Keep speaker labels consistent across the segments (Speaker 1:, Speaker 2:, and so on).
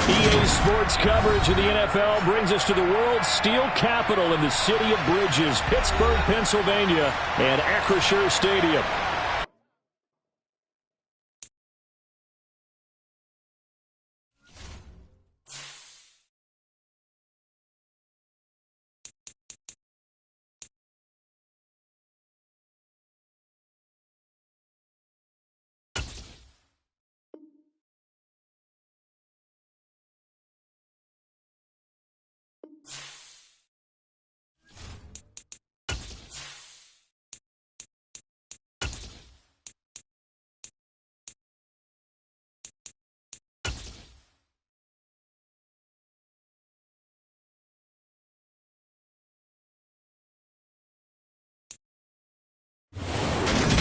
Speaker 1: EA Sports coverage of the NFL brings us to the world's steel capital in the city of bridges, Pittsburgh, Pennsylvania, and Acrisure Stadium.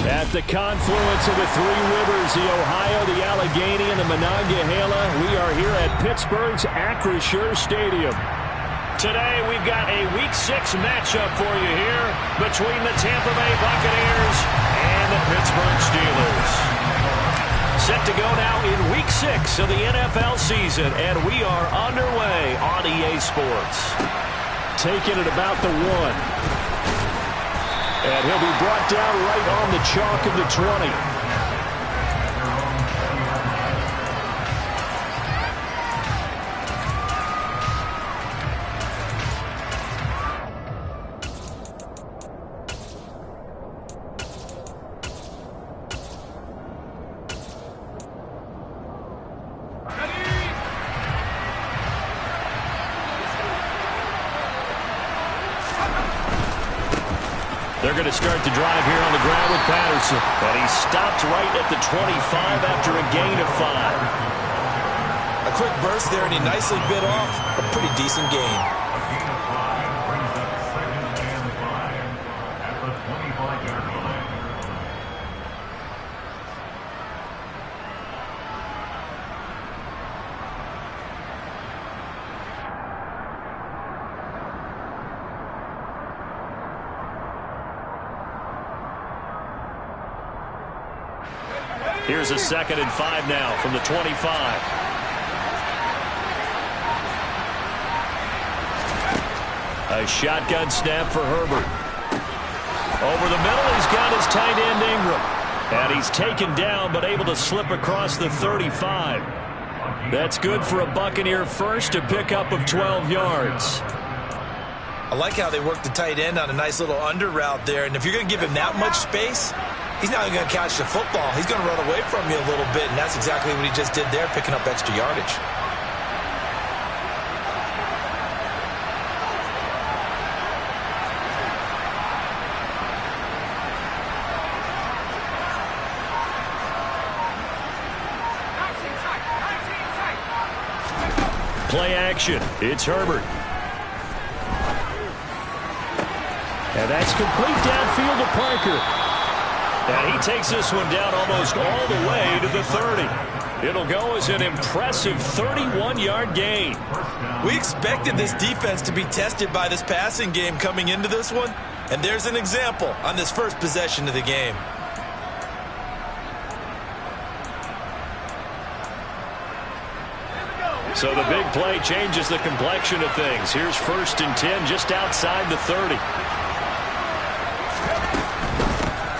Speaker 1: At the confluence of the three rivers, the Ohio, the Allegheny, and the Monongahela, we are here at Pittsburgh's Acrisure Stadium. Today, we've got a Week 6 matchup for you here between the Tampa Bay Buccaneers and the Pittsburgh Steelers. Set to go now in Week 6 of the NFL season, and we are underway on EA Sports. Taking it about the 1. And he'll be brought down right on the chalk of the 20. They're going to start the drive here on the ground with Patterson. And he stopped right at the 25 after a gain of 5.
Speaker 2: A quick burst there, and he nicely bit off a pretty decent gain.
Speaker 1: Here's a 2nd and 5 now from the 25. A shotgun snap for Herbert. Over the middle, he's got his tight end Ingram. And he's taken down, but able to slip across the 35. That's good for a Buccaneer first, a pickup of 12 yards.
Speaker 2: I like how they work the tight end on a nice little under route there. And if you're going to give him that much space, he's not going to catch the football. He's going to run away from you a little bit, and that's exactly what he just did there, picking up extra yardage.
Speaker 1: Play action. It's Herbert. And that's complete downfield to Parker. And he takes this one down almost all the way to the 30. It'll go as an impressive 31-yard gain.
Speaker 2: We expected this defense to be tested by this passing game coming into this one. And there's an example on this first possession of the game.
Speaker 1: So the big play changes the complexion of things. Here's 1st and 10 just outside the 30.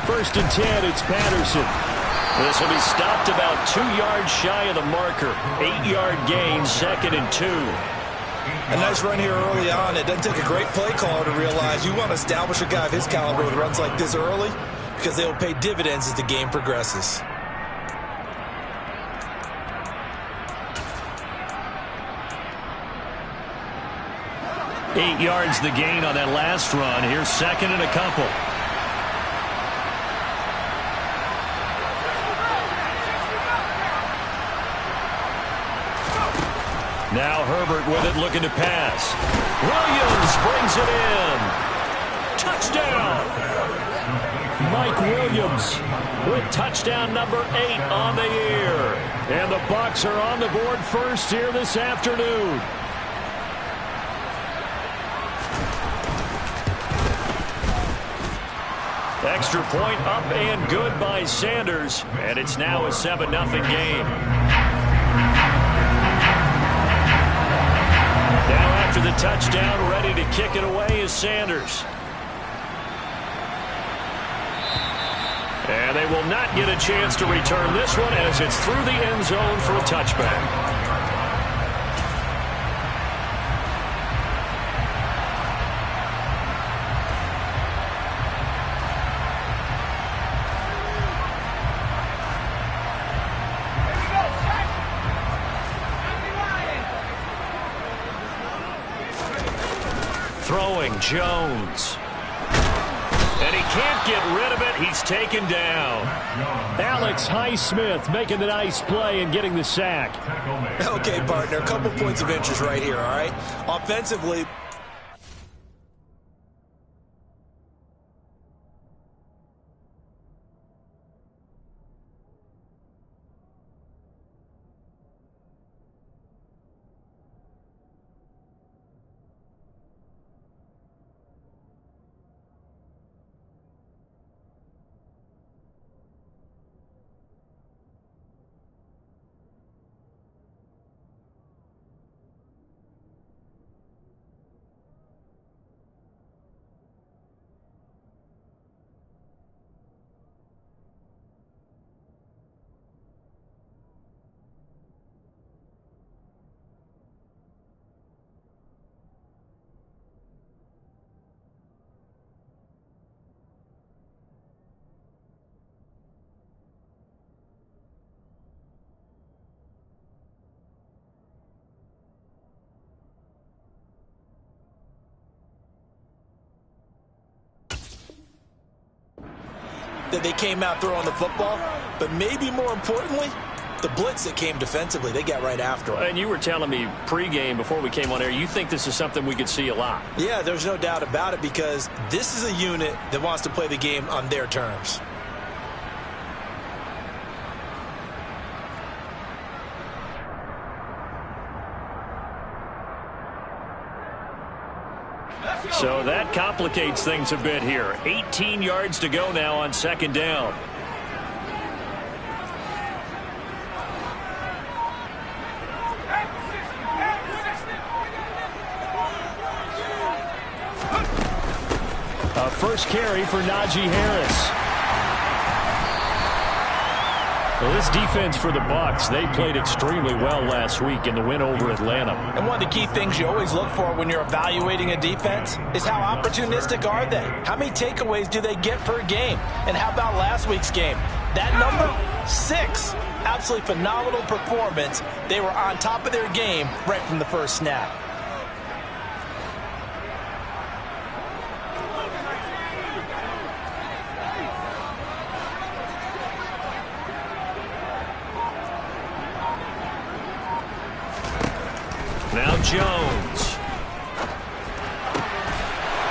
Speaker 1: 1st and 10, it's Patterson. This will be stopped about 2 yards shy of the marker. 8-yard gain, 2nd and 2.
Speaker 2: A nice run here early on. It doesn't take a great play caller to realize you want to establish a guy of his caliber with runs like this early because they will pay dividends as the game progresses.
Speaker 1: Eight yards the gain on that last run. Here's 2nd and a couple. Now Herbert with it, looking to pass. Williams brings it in. Touchdown! Mike Williams with touchdown number 8 on the year. And the Bucs are on the board first here this afternoon. Extra point up and good by Sanders. And it's now a 7-0 game. After the touchdown, ready to kick it away is Sanders. And they will not get a chance to return this one as it's through the end zone for a touchback. Throwing Jones. And he can't get rid of it. He's taken down. Alex Highsmith making the nice play and getting the sack.
Speaker 2: Okay, partner, a couple points of interest right here, all right? Offensively, that they came out throwing the football, but maybe more importantly, the blitz that came defensively, they got right after it.
Speaker 1: And you were telling me pregame before we came on air, you think this is something we could see a lot.
Speaker 2: Yeah, there's no doubt about it because this is a unit that wants to play the game on their terms.
Speaker 1: So that complicates things a bit here. 18 yards to go now on second down. A first carry for Najee Harris. Well, this defense for the Bucs, they played extremely well last week in the win over Atlanta.
Speaker 2: And one of the key things you always look for when you're evaluating a defense is how opportunistic are they? How many takeaways do they get per game? And how about last week's game? That number, 6. Absolutely phenomenal performance. They were on top of their game right from the first snap.
Speaker 1: Now Jones.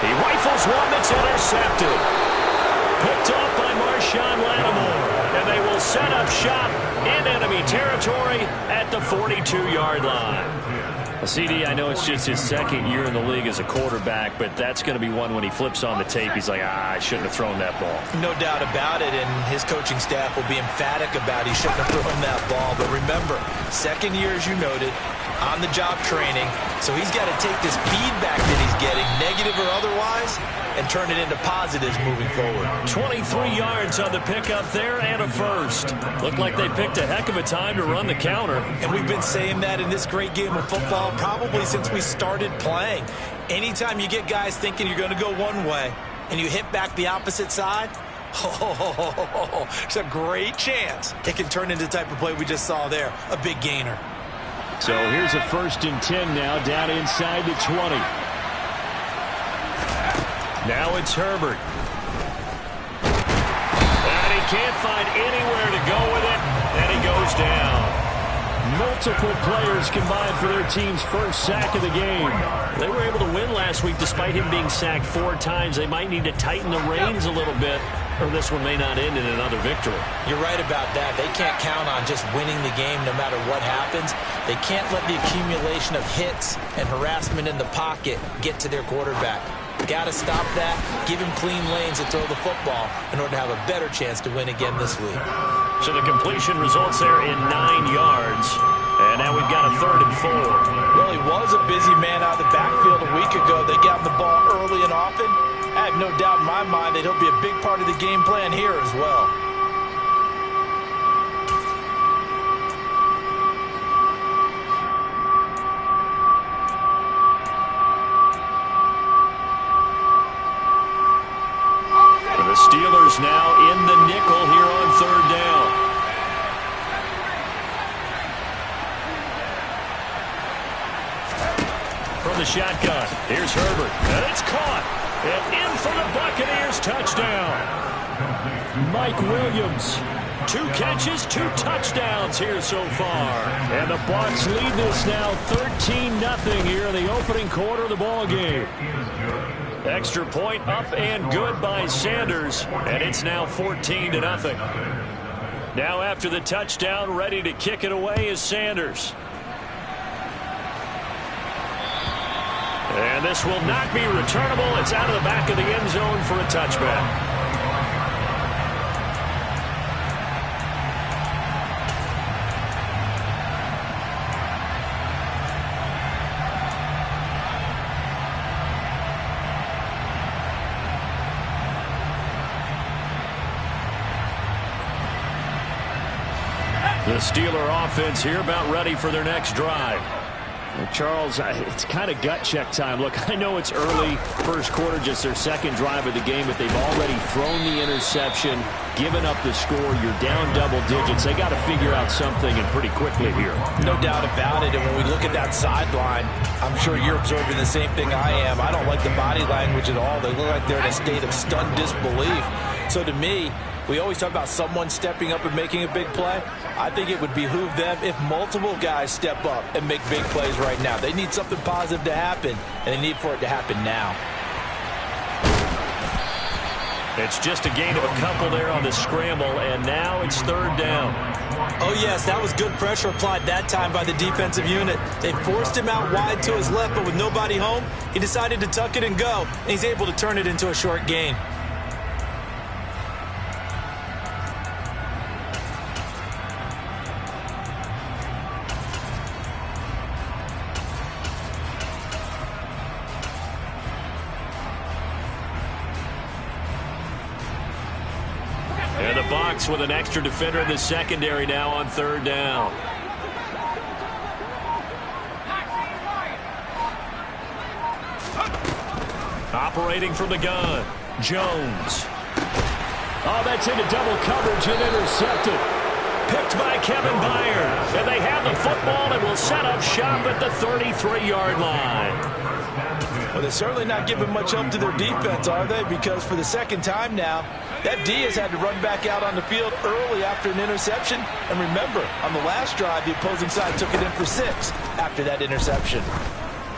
Speaker 1: He rifles one that's intercepted. Picked off by Marshawn Lattimore. And they will set up shop in enemy territory at the 42-yard line. CD, I know it's just his second year in the league as a quarterback, but that's going to be one when he flips on the tape. He's like, I shouldn't have thrown that ball.
Speaker 2: No doubt about it, and his coaching staff will be emphatic about he shouldn't have thrown that ball. But remember, second year, as you noted, on-the-job training, so he's got to take this feedback that he's getting, negative or otherwise, and turn it into positives moving forward.
Speaker 1: 23 yards on the pickup there and a first. Looked like they picked a heck of a time to run the counter.
Speaker 2: And we've been saying that in this great game of football probably since we started playing. Anytime you get guys thinking you're going to go one way and you hit back the opposite side, it's a great chance it can turn into the type of play we just saw there, a big gainer.
Speaker 1: So here's a 1st and 10 now, down inside the 20. Now it's Herbert. And he can't find anywhere to go with it, and he goes down. Multiple players combined for their team's first sack of the game. They were able to win last week despite him being sacked 4 times. They might need to tighten the reins a little bit, or this one may not end in another victory.
Speaker 2: You're right about that. They can't count on just winning the game no matter what happens. They can't let the accumulation of hits and harassment in the pocket get to their quarterback. Got to stop that, give him clean lanes to throw the football in order to have a better chance to win again this week.
Speaker 1: So the completion results there in 9 yards. And now we've got a 3rd and 4.
Speaker 2: Well, he was a busy man out of the backfield a week ago. They got him the ball early and often. I have no doubt in my mind that he'll be a big part of the game plan here as well.
Speaker 1: The Steelers now in the nickel here on 3rd down. From the shotgun, here's Herbert, and it's caught. And in for the Buccaneers touchdown. Mike Williams, 2 catches, 2 touchdowns here so far. And the Bucs lead this now 13-0 here in the opening quarter of the ball game. Extra point up and good by Sanders, and it's now 14-0. Now after the touchdown, ready to kick it away is Sanders. And this will not be returnable. It's out of the back of the end zone for a touchback. The Steeler offense here about ready for their next drive. Well, Charles, it's kind of gut check time. Look, I know it's early, first quarter, just their 2nd drive of the game, but they've already thrown the interception, given up the score. You're down double digits. They got to figure out something, and pretty quickly here.
Speaker 2: No doubt about it. And when we look at that sideline, I'm sure you're observing the same thing I am. I don't like the body language at all. They look like they're in a state of stunned disbelief. So to me, we always talk about someone stepping up and making a big play. I think it would behoove them if multiple guys step up and make big plays right now. They need something positive to happen, and they need for it to happen now.
Speaker 1: It's just a gain of a couple there on the scramble, and now it's 3rd down.
Speaker 2: Oh, yes, that was good pressure applied that time by the defensive unit. They forced him out wide to his left, but with nobody home, he decided to tuck it and go, and he's able to turn it into a short gain.
Speaker 1: And the Bucs with an extra defender in the secondary now on 3rd down. Operating from the gun, Jones. Oh, that's into double coverage and intercepted. Picked by Kevin Byard. And they have the football and will set up shop at the 33-yard line.
Speaker 2: Well, they're certainly not giving much help to their defense, are they? Because for the 2nd time now, that D has had to run back out on the field early after an interception. And remember, on the last drive, the opposing side took it in for 6 after that interception.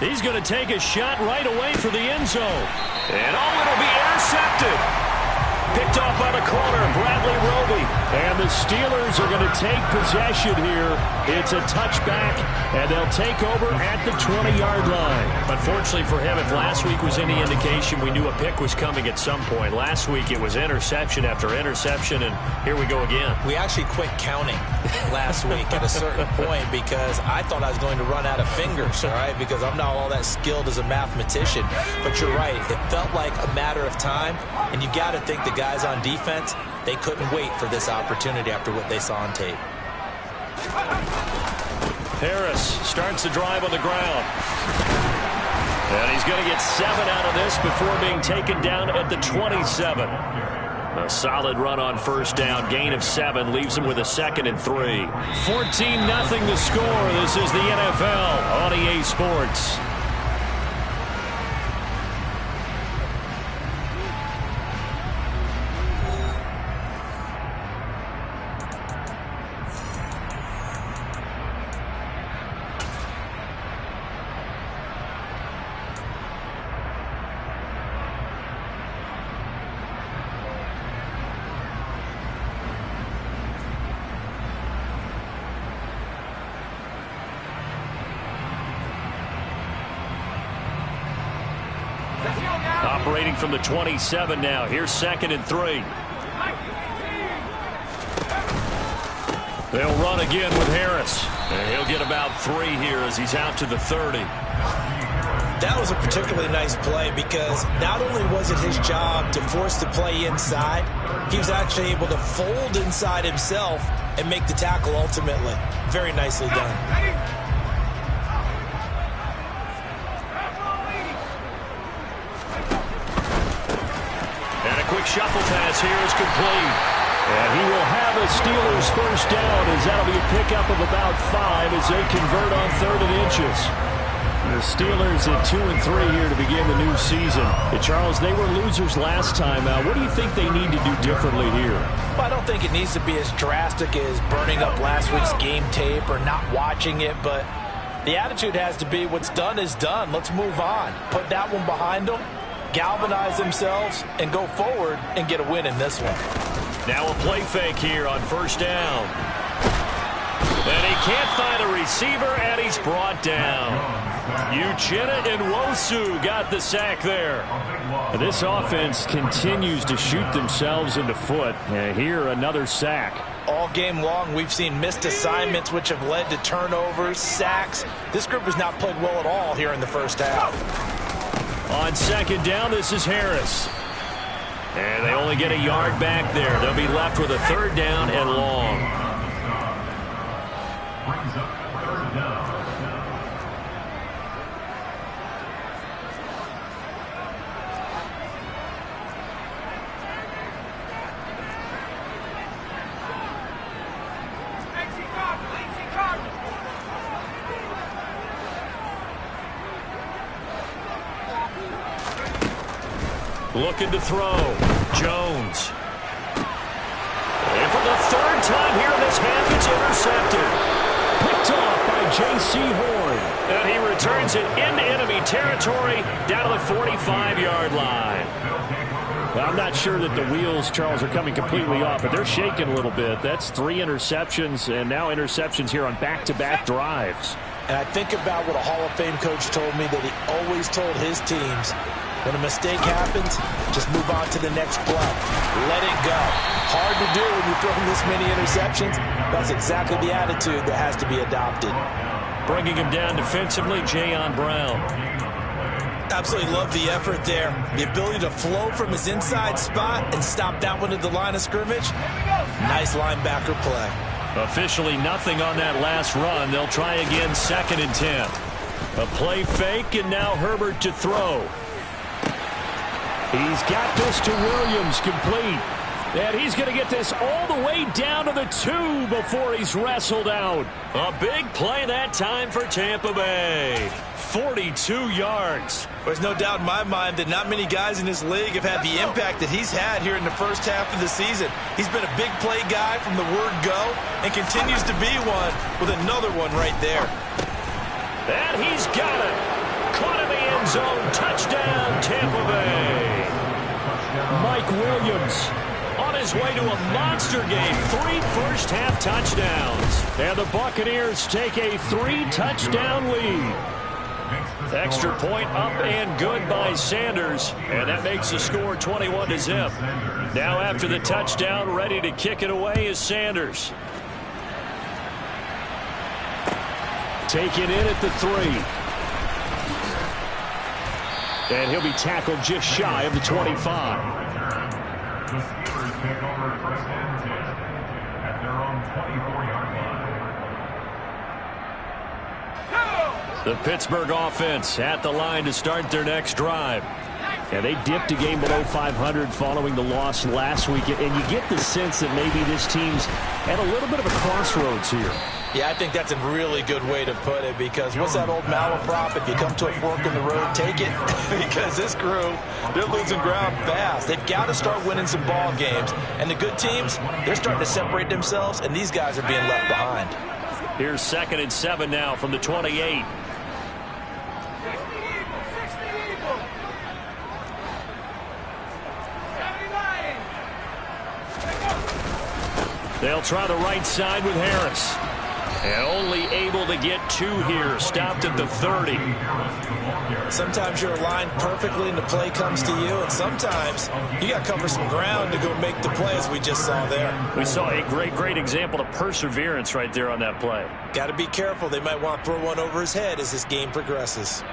Speaker 1: He's going to take a shot right away for the end zone. And it'll be intercepted. Picked off by the corner, Bradley Roby. And the Steelers are going to take possession here. It's a touchback, and they'll take over at the 20-yard line. Unfortunately for him, if last week was any indication, we knew a pick was coming at some point. Last week it was interception after interception, and here we go again.
Speaker 2: We actually quit counting last week at a certain point because I thought I was going to run out of fingers, all right, because I'm not all that skilled as a mathematician. But you're right. It felt like a matter of time, and you got to think the guys on defense, they couldn't wait for this opportunity after what they saw on tape.
Speaker 1: Harris starts the drive on the ground. And he's going to get 7 out of this before being taken down at the 27. A solid run on 1st down. Gain of 7 leaves him with a 2nd and 3. 14-0 the score. This is the NFL on EA Sports. Operating from the 27 now. Here's 2nd and 3. They'll run again with Harris. And he'll get about 3 here as he's out to the 30.
Speaker 2: That was a particularly nice play because not only was it his job to force the play inside, he was actually able to fold inside himself and make the tackle ultimately. Very nicely done.
Speaker 1: And a quick shuffle pass here is complete. And he will have a Steelers first down as that'll be a pickup of about 5 as they convert on 3rd and inches. The Steelers at 2-3 here to begin the new season. And Charles, they were losers last time out. What do you think they need to do differently here?
Speaker 2: Well, I don't think it needs to be as drastic as burning up last week's game tape or not watching it, but the attitude has to be what's done is done. Let's move on. Put that one behind them, galvanize themselves, and go forward and get a win in this one.
Speaker 1: Now a play fake here on first down. And he can't find a receiver, and he's brought down. Uchenna and Nwosu got the sack there. This offense continues to shoot themselves in the foot. And here, another sack.
Speaker 2: All game long, we've seen missed assignments which have led to turnovers, sacks. This group has not played well at all here in the first half.
Speaker 1: On second down, this is Harris. And they only get a yard back there. They'll be left with a 3rd down and long. Looking to throw. Jones. And for the 3rd time here in this half, it's intercepted. Picked off by J.C. Horn. And he returns it into enemy territory down to the 45-yard line. Well, I'm not sure that the wheels, Charles, are coming completely off, but they're shaking a little bit. That's 3 interceptions, and now interceptions here on back-to-back drives.
Speaker 2: And I think about what a Hall of Fame coach told me that he always told his teams, when a mistake happens, just move on to the next play. Let it go. Hard to do when you're throwing this many interceptions. That's exactly the attitude that has to be adopted.
Speaker 1: Bringing him down defensively, Jayon Brown.
Speaker 2: Absolutely love the effort there. The ability to flow from his inside spot and stop that one at the line of scrimmage. Nice linebacker play.
Speaker 1: Officially nothing on that last run. They'll try again 2nd and 10. A play fake, and now Herbert to throw. He's got this to Williams, complete. And he's going to get this all the way down to the 2 before he's wrestled out. A big play that time for Tampa Bay. 42 yards.
Speaker 2: There's no doubt in my mind that not many guys in this league have had the impact that he's had here in the first half of the season. He's been a big play guy from the word go and continues to be one with another one right there.
Speaker 1: And he's got it. Caught in the end zone. Touchdown, Tampa Bay. Mike Williams on his way to a monster game. 3 first-half touchdowns. And the Buccaneers take a 3-touchdown lead. Extra point up and good by Sanders. And that makes the score 21-0. Now after the touchdown, ready to kick it away is Sanders. Taken in at the 3. And he'll be tackled just shy of the 25.
Speaker 3: The Steelers take over 1st and 10 at their own 24-yard line.
Speaker 1: The Pittsburgh offense at the line to start their next drive. And they dipped a game below 500 following the loss last week. And you get the sense that maybe this team's at a little bit of a crossroads here.
Speaker 2: Yeah, I think that's a really good way to put it, because what's that old malaprop? If you come to a fork in the road, take it. Because this crew, they're losing ground fast. They've got to start winning some ball games. And the good teams, they're starting to separate themselves, and these guys are being left behind.
Speaker 1: Here's 2nd and 7 now from the 28. They'll try the right side with Harris. And only able to get 2 here. Stopped at the 30.
Speaker 2: Sometimes you're aligned perfectly and the play comes to you, and sometimes you got to cover some ground to go make the play, as we just saw there.
Speaker 1: We saw a great example of perseverance right there on that play.
Speaker 2: Got to be careful. They might want to throw one over his head as this game progresses.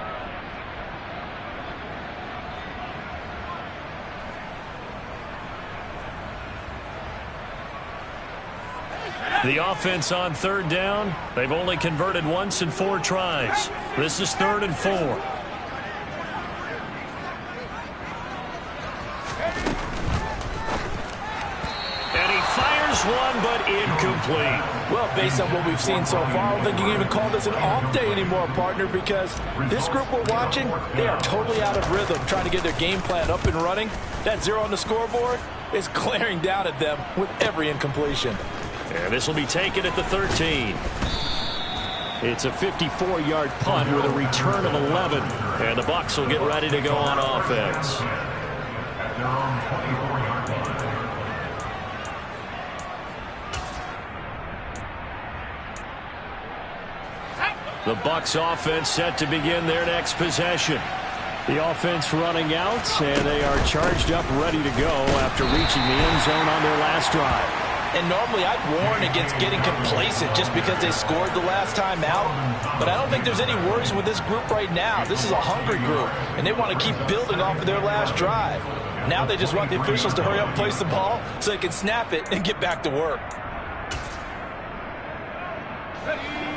Speaker 1: The offense on 3rd down. They've only converted once in 4 tries. This is 3rd and 4. And he fires one, but incomplete.
Speaker 4: Well, based on what we've seen so far, I don't think you can even call this an off day anymore, partner, because this group we're watching, they are totally out of rhythm, trying to get their game plan up and running. That 0 on the scoreboard is glaring down at them with every incompletion.
Speaker 1: And this will be taken at the 13. It's a 54-yard punt with a return of 11. And the Bucs will get ready to go on offense.
Speaker 3: At their own 24-yard line.
Speaker 1: The Bucs offense set to begin their next possession. The offense running out, and they are charged up, ready to go after reaching the end zone on their last drive.
Speaker 4: And normally I'd warn against getting complacent just because they scored the last time out. But I don't think there's any worries with this group right now. This is a hungry group, and they want to keep building off of their last drive. Now they just want the officials to hurry up and place the ball so they can snap it and get back to work.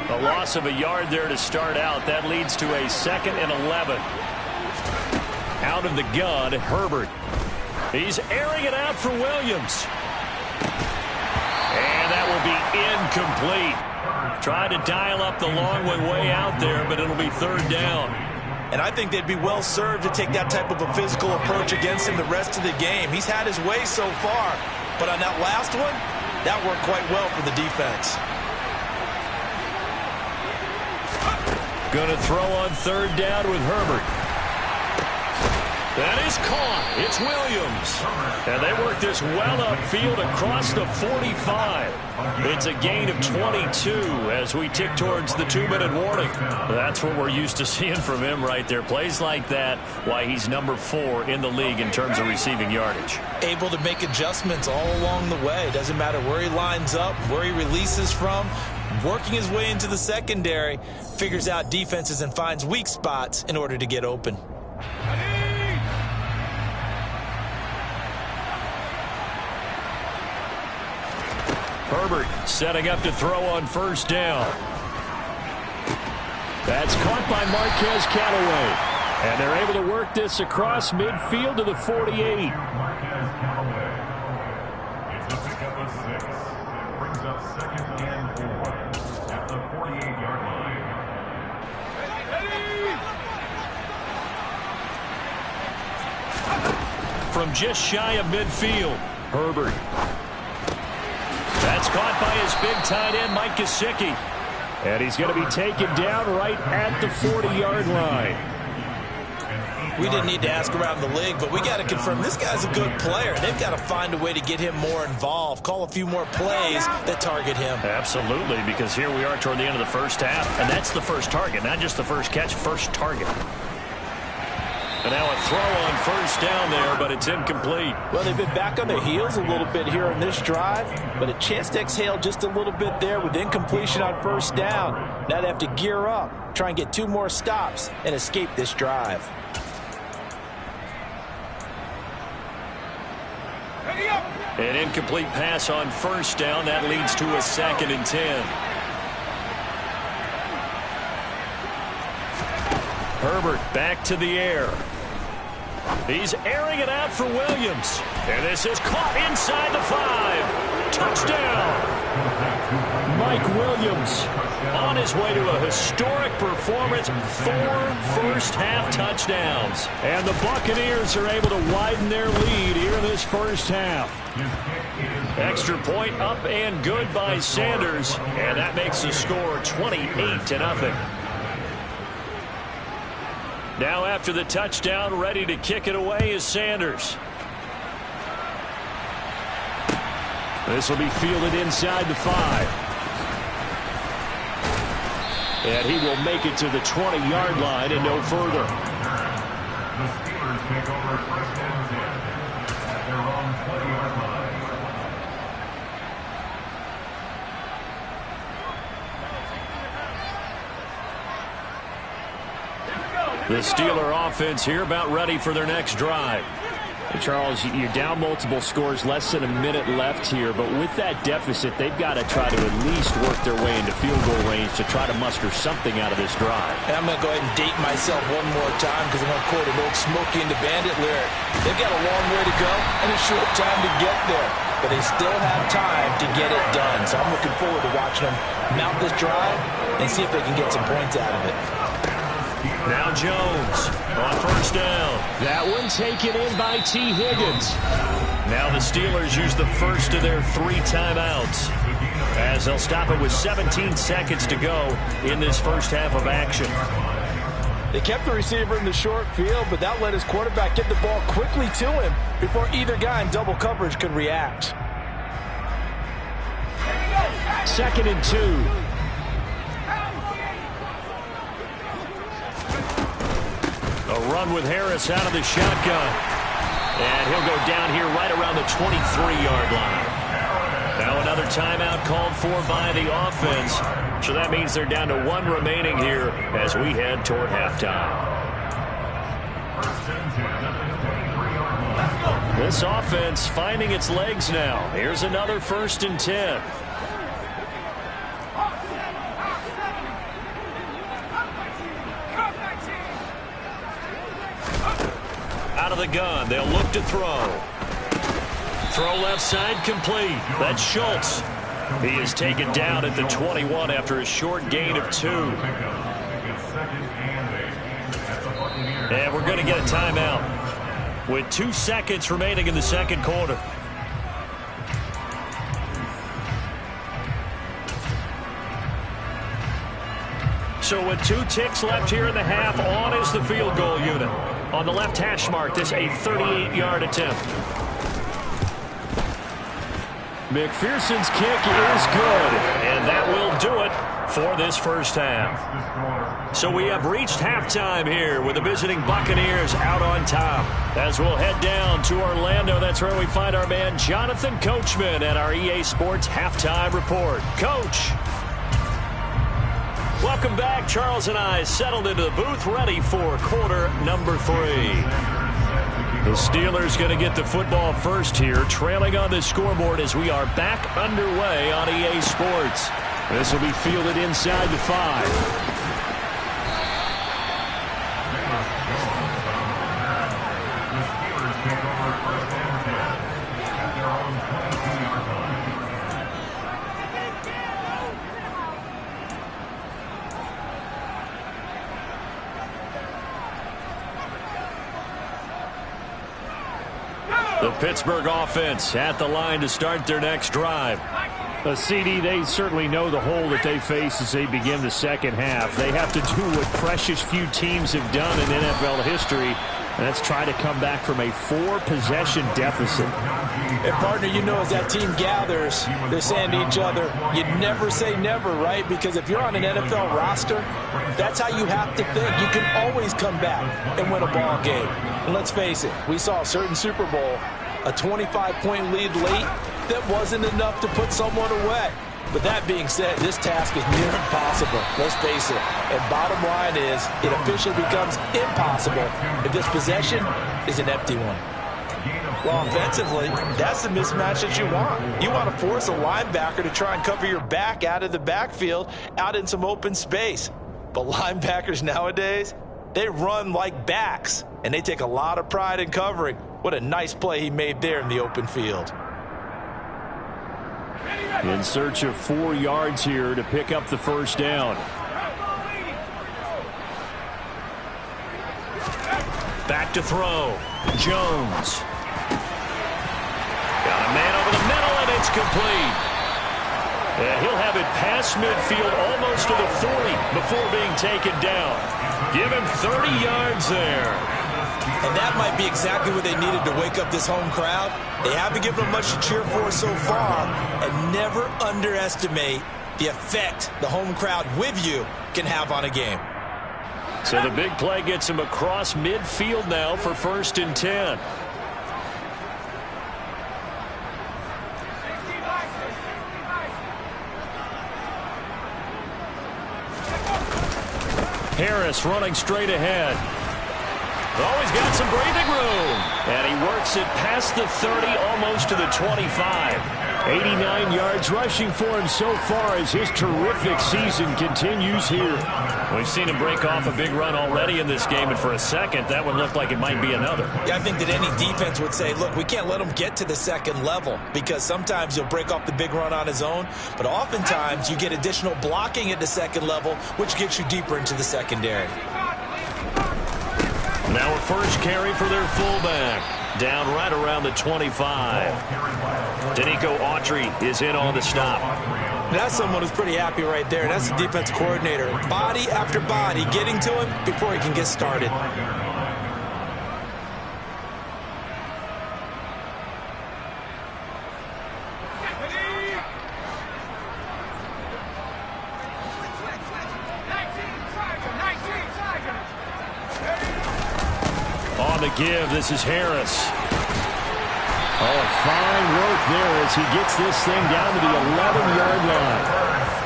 Speaker 1: A loss of a yard there to start out. That leads to a 2nd and 11. Out of the gun, Herbert. He's airing it out for Williams. And that will be incomplete. Tried to dial up the long way out there, but it'll be 3rd down.
Speaker 2: And I think they'd be well served to take that type of a physical approach against him the rest of the game. He's had his way so far, but on that last one, that worked quite well for the defense.
Speaker 1: Going to throw on 3rd down with Herbert. That is caught. It's Williams. And they work this well upfield across the 45. It's a gain of 22 as we tick towards the 2-minute warning. That's what we're used to seeing from him right there. Plays like that, why he's number 4 in the league in terms of receiving yardage.
Speaker 2: Able to make adjustments all along the way. Doesn't matter where he lines up, where he releases from. Working his way into the secondary, figures out defenses and finds weak spots in order to get open.
Speaker 1: Herbert setting up to throw on 1st down. That's caught by Marquez Callaway. And they're able to work this across midfield to the 48.
Speaker 3: Marquez Callaway. It's a pickup of 6. Brings up 2nd and 4 at the 48-yard line.
Speaker 1: From just shy of midfield, Herbert. That's caught by his big tight end, Mike Gesicki. And he's going to be taken down right at the 40-yard line.
Speaker 2: We didn't need to ask around the league, but we got to confirm this guy's a good player. They've got to find a way to get him more involved, call a few more plays that target him.
Speaker 1: Absolutely, because here we are toward the end of the first half, and that's the first target, not just the first catch, first target. And now a throw on 1st down there, but it's incomplete.
Speaker 4: Well, they've been back on their heels a little bit here on this drive, but a chance to exhale just a little bit there with incompletion on 1st down. Now they have to gear up, try and get 2 more stops, and escape this drive.
Speaker 1: An incomplete pass on 1st down. That leads to a 2nd and 10. Herbert back to the air. He's airing it out for Williams. And this is caught inside the 5. Touchdown. Mike Williams on his way to a historic performance. 4 first-half touchdowns. And the Buccaneers are able to widen their lead here in this first half. Extra point up and good by Sanders. And that makes the score 28-0. Now after the touchdown, ready to kick it away is Sanders. This will be fielded inside the 5. And he will make it to the 20-yard line and no further.
Speaker 3: The Steelers take over first and 10 at their own 20-yard line.
Speaker 1: The Steeler offense here about ready for their next drive. Hey, Charles, you're down multiple scores, less than a minute left here, but with that deficit, they've got to try to at least work their way into field goal range to try to muster something out of this drive.
Speaker 4: And I'm going to go ahead and date myself one more time because I'm going to quote an old Smokey and the Bandit lyric. They've got a long way to go and a short time to get there, but they still have time to get it done. So I'm looking forward to watching them mount this drive and see if they can get some points out of it.
Speaker 1: Now Jones on first down. That one taken in by T. Higgins. Now the Steelers use the first of their 3 timeouts as they'll stop it with 17 seconds to go in this first half of action.
Speaker 4: They kept the receiver in the short field, but that let his quarterback get the ball quickly to him before either guy in double coverage could react.
Speaker 1: 2nd and 2. A run with Harris out of the shotgun. And he'll go down here right around the 23-yard line. Now another timeout called for by the offense. So that means they're down to 1 remaining here as we head toward halftime. This offense finding its legs now. Here's another 1st and 10. Out of the gun, they'll look to throw. Throw left side complete. That's Schultz. He is taken down at the 21 after a short gain of 2. And we're going to get a timeout with 2 seconds remaining in the second quarter. So with 2 ticks left here in the half, on is the field goal unit. On the left hash mark, this a 38-yard attempt. McPherson's kick is good, and that will do it for this first half. So we have reached halftime here with the visiting Buccaneers out on top. As we'll head down to Orlando, that's where we find our man Jonathan Coachman at our EA Sports Halftime Report. Coach. Welcome back. Charles and I settled into the booth ready for quarter number 3. The Steelers going to get the football first here, trailing on the scoreboard as we are back underway on EA Sports. This will be fielded inside the 5. The Pittsburgh offense at the line to start their next drive. CD, they certainly know the hole that they face as they begin the second half. They have to do what precious few teams have done in NFL history, and that's try to come back from a 4-possession deficit.
Speaker 4: And, partner, you know as that team gathers, they're saying to each other, you never say never, right? Because if you're on an NFL roster, that's how you have to think. You can always come back and win a ball game. And let's face it, we saw a certain Super Bowl, a 25-point lead late that wasn't enough to put someone away. But that being said, this task is near impossible. Let's face it. And bottom line is, it officially becomes impossible if this possession is an empty one. Well, offensively, that's the mismatch that you want. You want to force a linebacker to try and cover your back out of the backfield, out in some open space. But linebackers nowadays, they run like backs, and they take a lot of pride in covering. What a nice play he made there in the open field.
Speaker 1: In search of 4 yards here to pick up the first down. Back to throw. Jones. Got a man over the middle, and it's complete. And he'll have it past midfield almost to the 40 before being taken down. Give him 30 yards there.
Speaker 2: And that might be exactly what they needed to wake up this home crowd. They haven't given them much to cheer for so far, and never underestimate the effect the home crowd with you can have on a game.
Speaker 1: So the big play gets him across midfield now for 1st and 10. Harris running straight ahead. Oh, he's got some breathing room. And he works it past the 30, almost to the 25. 89 yards rushing for him so far as his terrific season continues here. We've seen him break off a big run already in this game, and for a second, that one looked like it might be another.
Speaker 2: Yeah, I think that any defense would say, look, we can't let him get to the second level, because sometimes he'll break off the big run on his own, but oftentimes you get additional blocking at the second level, which gets you deeper into the secondary.
Speaker 1: Now a first carry for their fullback, down right around the 25. Danico Autry is in on the stop.
Speaker 2: That's someone who's pretty happy right there. That's the defense coordinator. Body after body getting to him before he can get started.
Speaker 1: On the give, this is Harris. Oh, fine work there as he gets this thing down to the 11-yard line.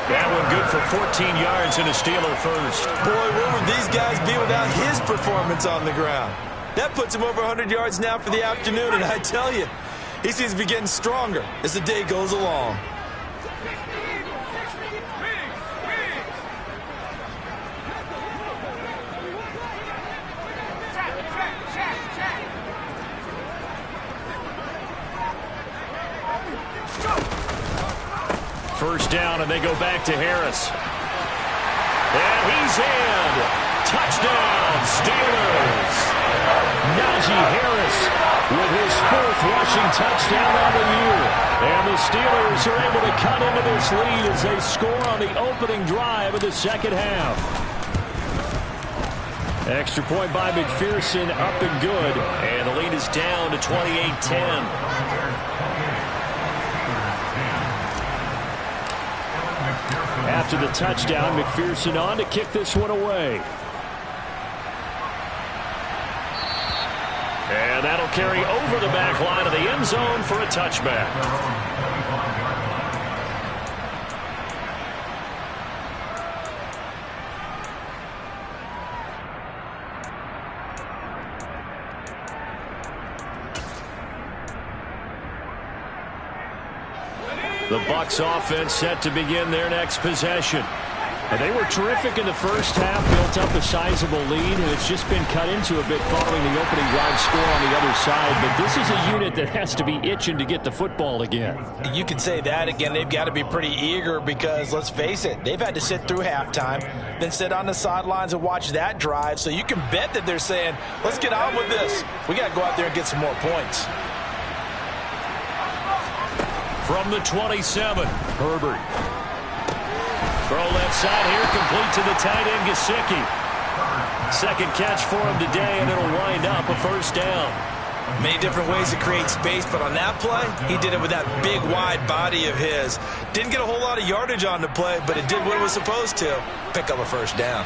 Speaker 1: That one good for 14 yards and a Steeler first.
Speaker 2: Boy, where would these guys be without his performance on the ground? That puts him over 100 yards now for the afternoon, and I tell you, he seems to be getting stronger as the day goes along.
Speaker 1: First down, and they go back to Harris. And he's in. Touchdown, Steelers. Najee Harris with his 4th rushing touchdown on the year. And the Steelers are able to cut into this lead as they score on the opening drive of the second half. Extra point by McPherson, up and good. And the lead is down to 28-10. After the touchdown, McPherson on to kick this one away. And that'll carry over the back line of the end zone for a touchback. The Bucs offense set to begin their next possession. And they were terrific in the first half, built up a sizable lead, and it's just been cut into a bit following the opening drive score on the other side. But this is a unit that has to be itching to get the football again.
Speaker 4: You can say that again. They've got to be pretty eager because, let's face it, they've had to sit through halftime, then sit on the sidelines and watch that drive. So you can bet that they're saying, let's get on with this. We got to go out there and get some more points.
Speaker 1: From the 27, Herbert. Throw left side here, complete to the tight end, Gesicki. Second catch for him today, and it'll wind up a first down.
Speaker 2: Many different ways to create space, but on that play, he did it with that big, wide body of his. Didn't get a whole lot of yardage on the play, but it did what it was supposed to. Pick up a first down.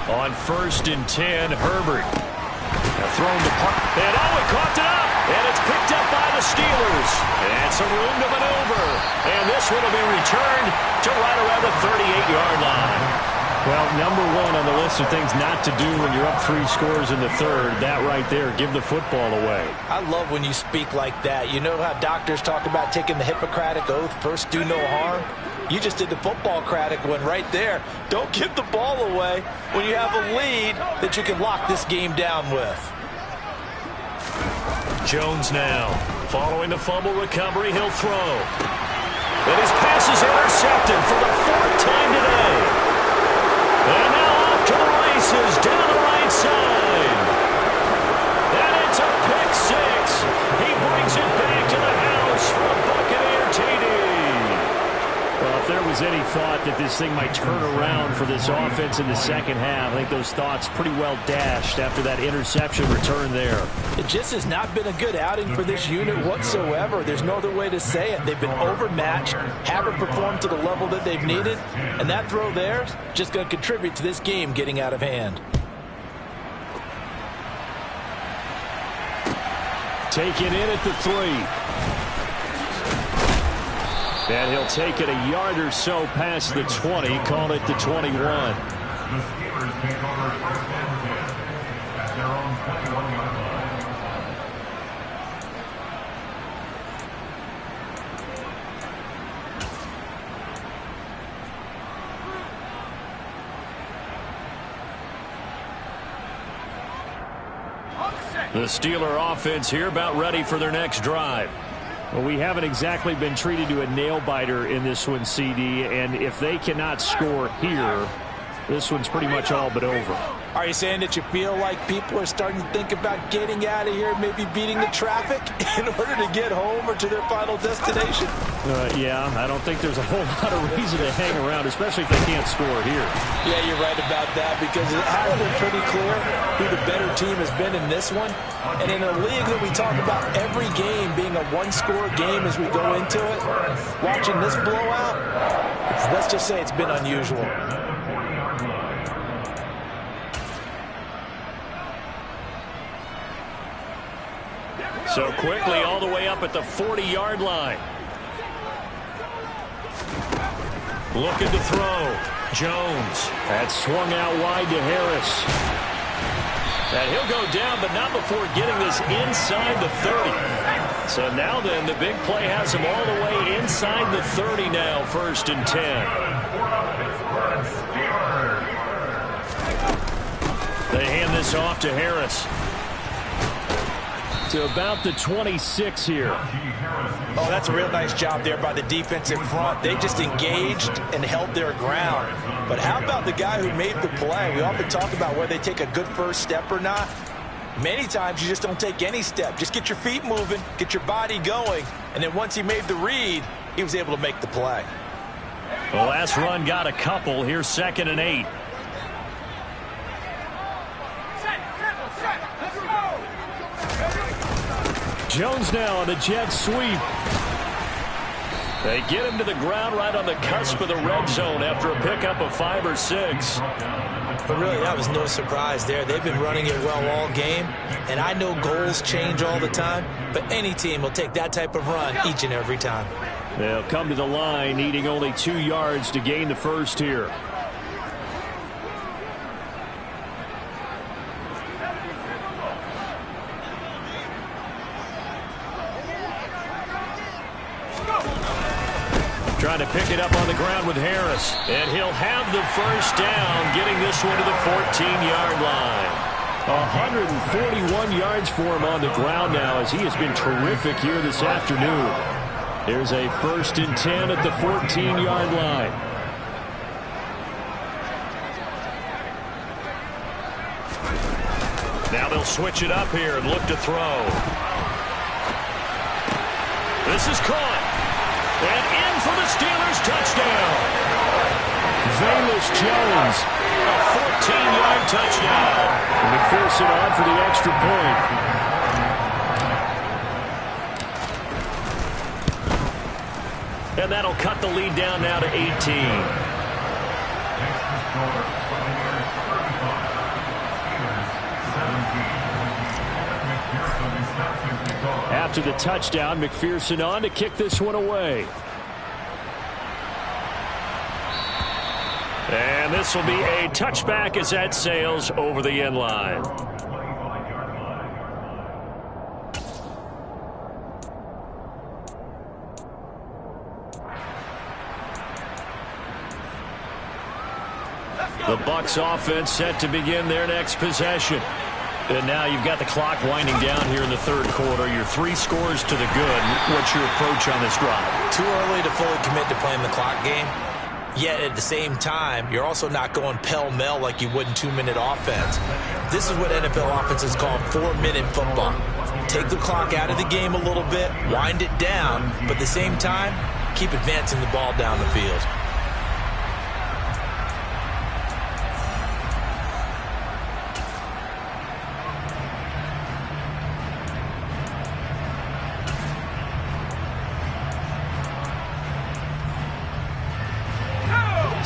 Speaker 1: On 1st and 10, Herbert. Thrown to Park. And he caught it up. And it's picked up by the Steelers. And some room to maneuver. And this one will be returned to right around the 38-yard line. Well, number one on the list of things not to do when you're up 3 scores in the third. That right there, give the football away.
Speaker 4: I love when you speak like that. You know how doctors talk about taking the Hippocratic Oath, first do no harm? You just did the football-cratic one right there. Don't give the ball away when you have a lead that you can lock this game down with.
Speaker 1: Jones now. Following the fumble recovery, he'll throw. And his pass is intercepted for the 4th time today. And now off to the races down the right side. And it's a pick 6. He brings it back to the house for a Buccaneer TD. Well, if there was any thought that this this thing might turn around for this offense in the second half. I think those thoughts pretty well dashed after that interception return there.
Speaker 4: It just has not been a good outing for this unit whatsoever. There's no other way to say it. They've been overmatched, haven't performed to the level that they've needed, and that throw there is just going to contribute to this game getting out of hand.
Speaker 1: Taken in at the 3. And he'll take it a yard or so past the 20, call it the 21.
Speaker 3: The Steelers take over first and 10 at their own 21-yard line.
Speaker 1: The Steeler offense here about ready for their next drive. Well, we haven't exactly been treated to a nail-biter in this one, CD, and if they cannot score here, this one's pretty much all but over.
Speaker 4: Are you saying that you feel like people are starting to think about getting out of here, maybe beating the traffic in order to get home or to their final destination?
Speaker 1: Yeah, I don't think there's a whole lot of reason to hang around, especially if they can't score here.
Speaker 4: Yeah, you're right about that, because it has been pretty clear who the better team has been in this one. And in a league that we talk about every game being a one-score game as we go into it, watching this blowout, let's just say it's been unusual.
Speaker 1: So quickly all the way up at the 40-yard line. Looking to throw. Jones. That swung out wide to Harris. And he'll go down, but not before getting this inside the 30. So now then, the big play has him all the way inside the 30 now, 1st and 10. They hand this off to Harris. To about the 26 here.
Speaker 4: Oh, that's a real nice job there by the defensive front. They just engaged and held their ground. But how about the guy who made the play? We often talk about whether they take a good first step or not. Many times you just don't take any step. Just get your feet moving, get your body going, and then once he made the read, he was able to make the play.
Speaker 1: The last run got a couple. Here's 2nd and 8. Jones now on the jet sweep. They get him to the ground right on the cusp of the red zone after a pickup of 5 or 6.
Speaker 2: But really, that was no surprise there. They've been running it well all game, and I know goals change all the time, but any team will take that type of run each and every time.
Speaker 1: They'll come to the line, needing only 2 yards to gain the first here. Trying to pick it up on the ground with Harris. And he'll have the first down, getting this one to the 14-yard line. 141 yards for him on the ground now, as he has been terrific here this afternoon. There's a 1st and 10 at the 14-yard line. Now they'll switch it up here and look to throw. This is caught. And in for the Steelers touchdown. Velus Jones, a 14-yard touchdown. And McPherson on for the extra point. And that'll cut the lead down now to 18. After the touchdown, McPherson on to kick this one away. And this will be a touchback as that sails over the end line. The Bucs offense set to begin their next possession. And now you've got the clock winding down here in the 3rd quarter. You're 3 scores to the good. What's your approach on this drive?
Speaker 2: Too early to fully commit to playing the clock game. Yet at the same time, you're also not going pell-mell like you would in 2-minute offense. This is what NFL offenses call 4-minute football. Take the clock out of the game a little bit, wind it down, but at the same time, keep advancing the ball down the field.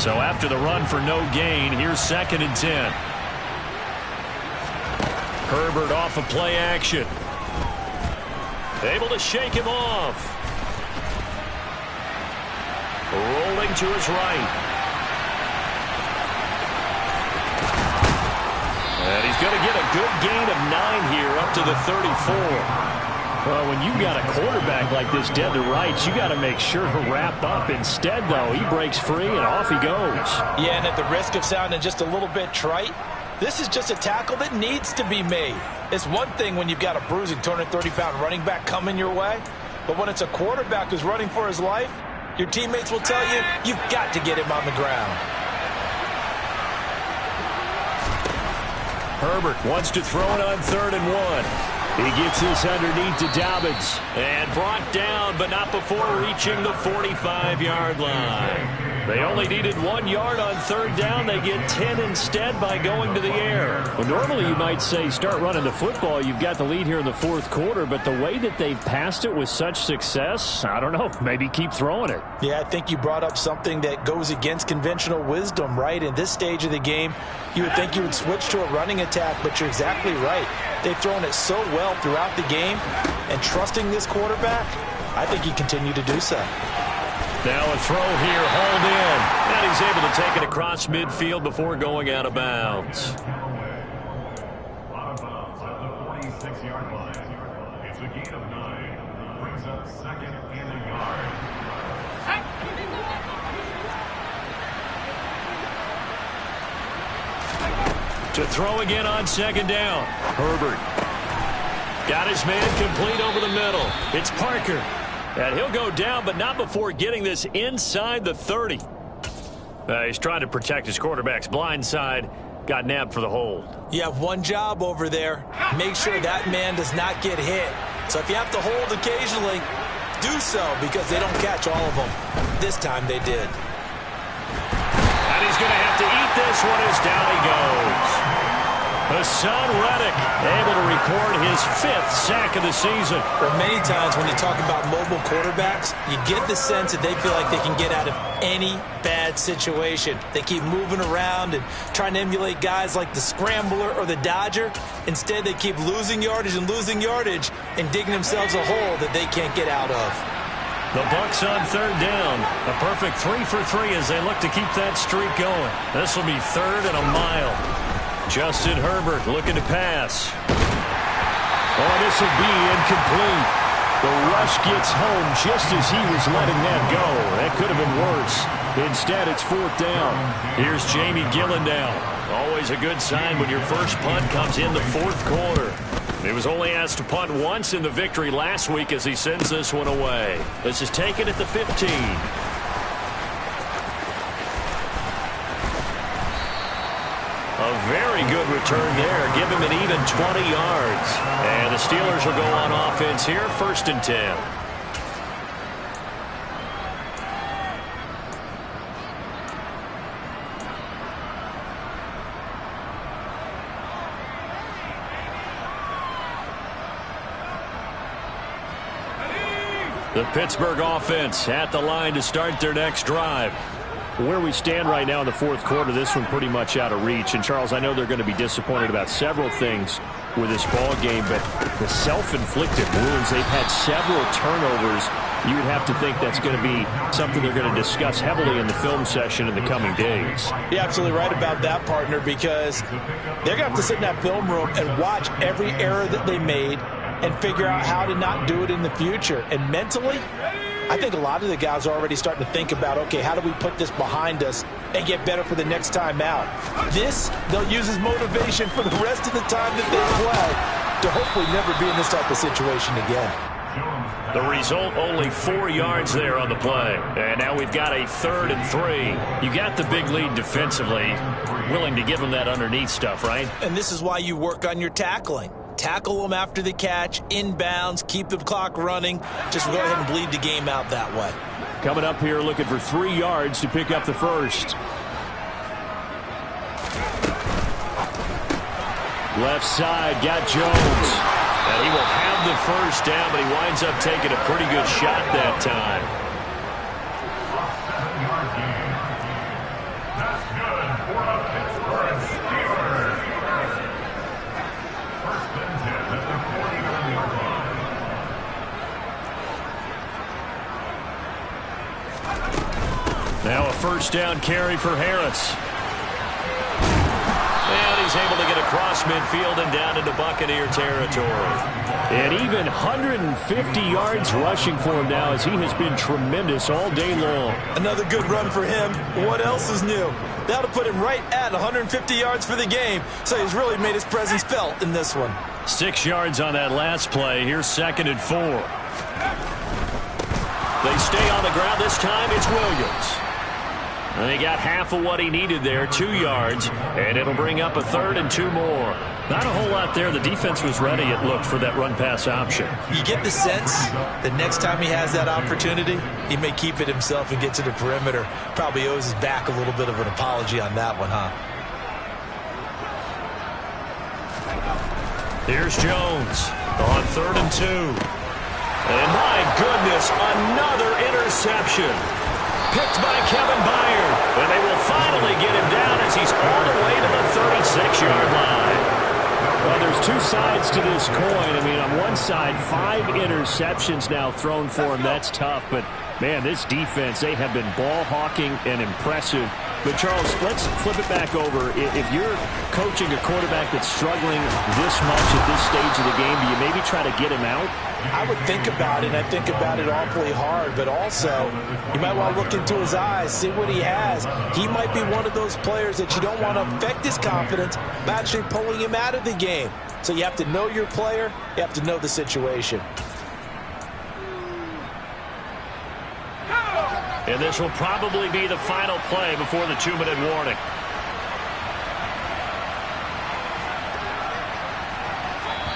Speaker 1: So after the run for no gain, here's 2nd and 10. Herbert off of play action. Able to shake him off. Rolling to his right. And he's going to get a good gain of 9 here up to the 34. Well, when you've got a quarterback like this dead to rights, you got to make sure to wrap up. Instead, though, he breaks free and off he goes.
Speaker 4: Yeah, and at the risk of sounding just a little bit trite, this is just a tackle that needs to be made. It's one thing when you've got a bruising 230-pound running back coming your way, but when it's a quarterback who's running for his life, your teammates will tell you, you've got to get him on the ground.
Speaker 1: Herbert wants to throw it on 3rd and 1. He gets this underneath to Dobbins. And brought down, but not before reaching the 45-yard line. They only needed 1 yard on 3rd down. They get 10 instead by going to the air. Well, normally you might say start running the football. You've got the lead here in the 4th quarter, but the way that they've passed it with such success, I don't know, maybe keep throwing it.
Speaker 4: Yeah, I think you brought up something that goes against conventional wisdom, right? In this stage of the game, you would think you would switch to a running attack, but you're exactly right. They've thrown it so well throughout the game, and trusting this quarterback, I think he continued to do so.
Speaker 1: Now a throw here, hauled in, and he's able to take it across midfield before going out of bounds.
Speaker 3: Out of bounds at the 46-yard line. It's a gain of 9. Brings up 2nd and a yard.
Speaker 1: To throw again on 2nd down. Herbert got his man complete over the middle. It's Parker. And he'll go down, but not before getting this inside the 30. He's trying to protect his quarterback's blind side. Got nabbed for the hold.
Speaker 4: You have one job over there. Make sure that man does not get hit. So if you have to hold occasionally, do so, because they don't catch all of them. This time they did.
Speaker 1: And he's going to have to eat this one as down he goes. Hassan Reddick able to record his 5th sack of the season.
Speaker 4: Well, many times when you talk about mobile quarterbacks, you get the sense that they feel like they can get out of any bad situation. They keep moving around and trying to emulate guys like the Scrambler or the Dodger. Instead, they keep losing yardage and digging themselves a hole that they can't get out of.
Speaker 1: The Bucs on 3rd down. A perfect 3 for 3 as they look to keep that streak going. This will be 3rd and a mile. Justin Herbert looking to pass. Oh, this will be incomplete. The rush gets home just as he was letting that go. That could have been worse. Instead, it's 4th down. Here's Jamie Gillendow. Always a good sign when your first punt comes in the 4th quarter. He was only asked to punt once in the victory last week as he sends this one away. This is taken at the 15. A very good return there. Give him an even 20 yards. And the Steelers will go on offense here, 1st and 10. The Pittsburgh offense at the line to start their next drive. Where we stand right now in the 4th quarter, this one pretty much out of reach. And, Charles, I know they're going to be disappointed about several things with this ball game, but the self-inflicted wounds, they've had several turnovers. You would have to think that's going to be something they're going to discuss heavily in the film session in the coming days.
Speaker 4: You're absolutely right about that, partner, because they're going to have to sit in that film room and watch every error that they made and figure out how to not do it in the future. And mentally, I think a lot of the guys are already starting to think about, okay, how do we put this behind us and get better for the next time out? This, they'll use as motivation for the rest of the time that they play to hopefully never be in this type of situation again.
Speaker 1: The result, only 4 yards there on the play. And now we've got a 3rd and 3. You got the big lead defensively, willing to give them that underneath stuff, right?
Speaker 4: And this is why you work on your tackling. Tackle them after the catch, inbounds, keep the clock running. Just go ahead and bleed the game out that way.
Speaker 1: Coming up here looking for 3 yards to pick up the 1st. Left side, got Jones. And he will have the 1st down, but he winds up taking a pretty good shot that time. Now a first down carry for Harris. And he's able to get across midfield and down into Buccaneer territory. And even 150 yards rushing for him now as he has been tremendous all day long.
Speaker 2: Another good run for him. What else is new? That'll put him right at 150 yards for the game. So he's really made his presence felt in this one.
Speaker 1: 6 yards on that last play. Here's 2nd and 4. They stay on the ground. This time it's Williams. And he got half of what he needed there, 2 yards, and it'll bring up a 3rd and 2 more. Not a whole lot there. The defense was ready, it looked, for that run-pass option.
Speaker 2: You get the sense that next time he has that opportunity, he may keep it himself and get to the perimeter. Probably owes his back a little bit of an apology on that one, huh?
Speaker 1: Here's Jones on 3rd and 2. And my goodness, another interception. Picked by Kevin Byard. And they will finally get him down as he's all the way to the 36-yard line. Well, there's two sides to this coin. I mean, on one side, 5 interceptions now thrown for him. That's tough. But, man, this defense, they have been ball hawking and impressive. But, Charles, let's flip it back over. If you're coaching a quarterback that's struggling this much at this stage of the game, do you maybe try to get him out?
Speaker 4: I would think about it, and I think about it awfully hard, but also you might want to look into his eyes, see what he has. He might be one of those players that you don't want to affect his confidence by actually pulling him out of the game. So you have to know your player, you have to know the situation.
Speaker 1: And this will probably be the final play before the 2-minute warning.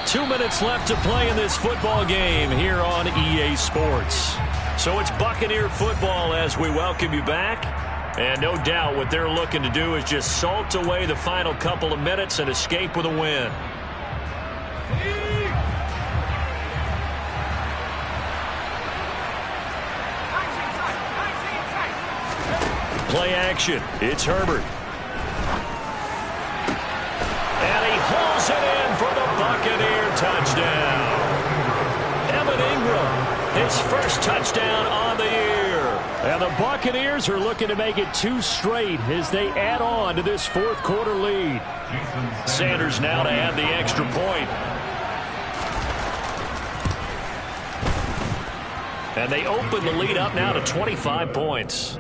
Speaker 1: Two minutes left to play in this football game here on EA Sports. So it's Buccaneer football as we welcome you back. And no doubt what they're looking to do is just salt away the final couple of minutes and escape with a win. Play action. It's Herbert. And he hauls it in for the Buccaneer touchdown. Evan Ingram, his first touchdown on the year. And the Buccaneers are looking to make it 2 straight as they add on to this 4th quarter lead. Sanders now to add the extra point. And they open the lead up now to 25 points.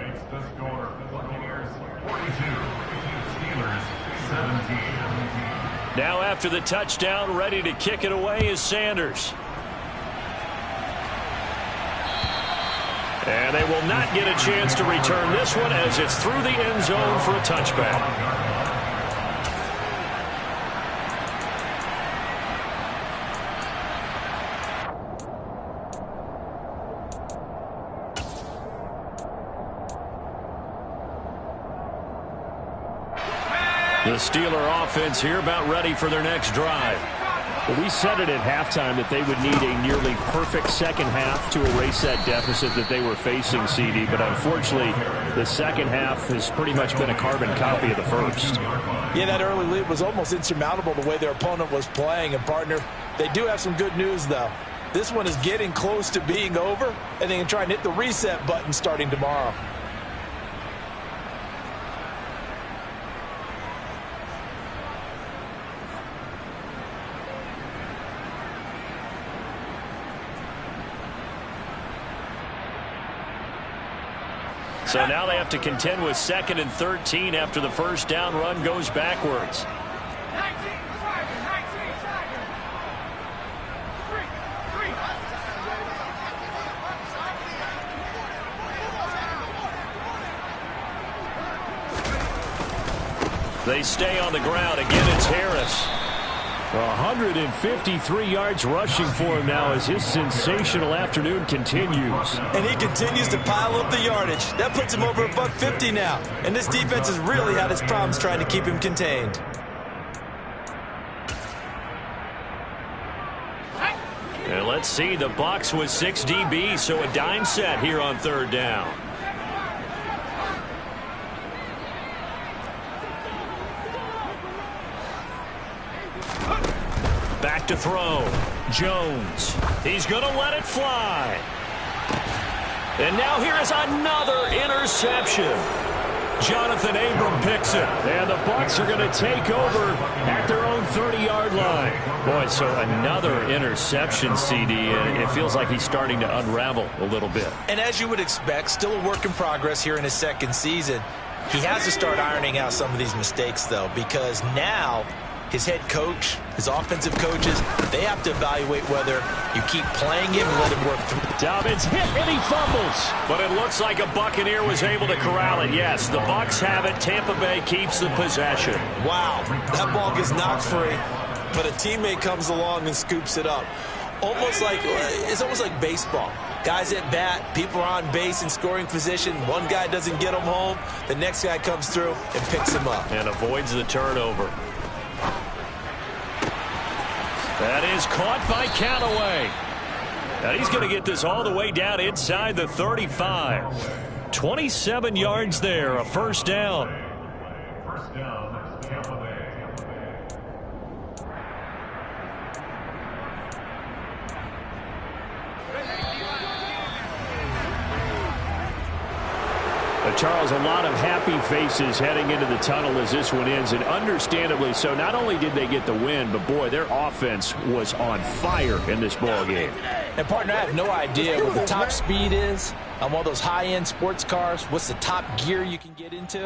Speaker 1: Now after the touchdown, ready to kick it away is Sanders. And they will not get a chance to return this one as it's through the end zone for a touchback. The Steeler offense here about ready for their next drive. Well, we said it at halftime that they would need a nearly perfect second half to erase that deficit that they were facing, CD. But unfortunately, the second half has pretty much been a carbon copy of the first.
Speaker 4: Yeah, that early lead was almost insurmountable the way their opponent was playing. And, partner, they do have some good news, though. This one is getting close to being over, and they can try and hit the reset button starting tomorrow.
Speaker 1: So now they have to contend with 2nd and 13 after the first down run goes backwards. They stay on the ground. Again, it's Harris. 153 yards rushing for him now as his sensational afternoon continues.
Speaker 2: And he continues to pile up the yardage. That puts him over $150 now. And this defense has really had its problems trying to keep him contained.
Speaker 1: And let's see, the Bucs with 6 DBs, so a dime set here on 3rd down. Back to throw. Jones. He's going to let it fly. And now here is another interception. Jonathan Abram picks it. And the Bucs are going to take over at their own 30-yard line. Boy, so another interception, CD, and it feels like he's starting to unravel a little bit.
Speaker 2: And as you would expect, still a work in progress here in his second season. He has to start ironing out some of these mistakes, though, because now his head coach, his offensive coaches, they have to evaluate whether you keep playing him and let him work through.
Speaker 1: Dobbins hit and he fumbles. But it looks like a Buccaneer was able to corral it. Yes, the Bucs have it. Tampa Bay keeps the possession.
Speaker 5: Wow, that ball gets knocked free, but a teammate comes along and scoops it up. It's almost like baseball. Guys at bat, people are on base in scoring position. One guy doesn't get him home. The next guy comes through and picks him up.
Speaker 1: And avoids the turnover. That is caught by Callaway. And he's going to get this all the way down inside the 35. 27 yards there, a first down.
Speaker 3: First down, Tampa Bay.
Speaker 1: Charles, a lot of happy faces heading into the tunnel as this one ends, and understandably so. Not only did they get the win, but boy, their offense was on fire in this ball game.
Speaker 4: And partner, I have no idea what the top speed is on one of those high-end sports cars. What's the top gear you can get into?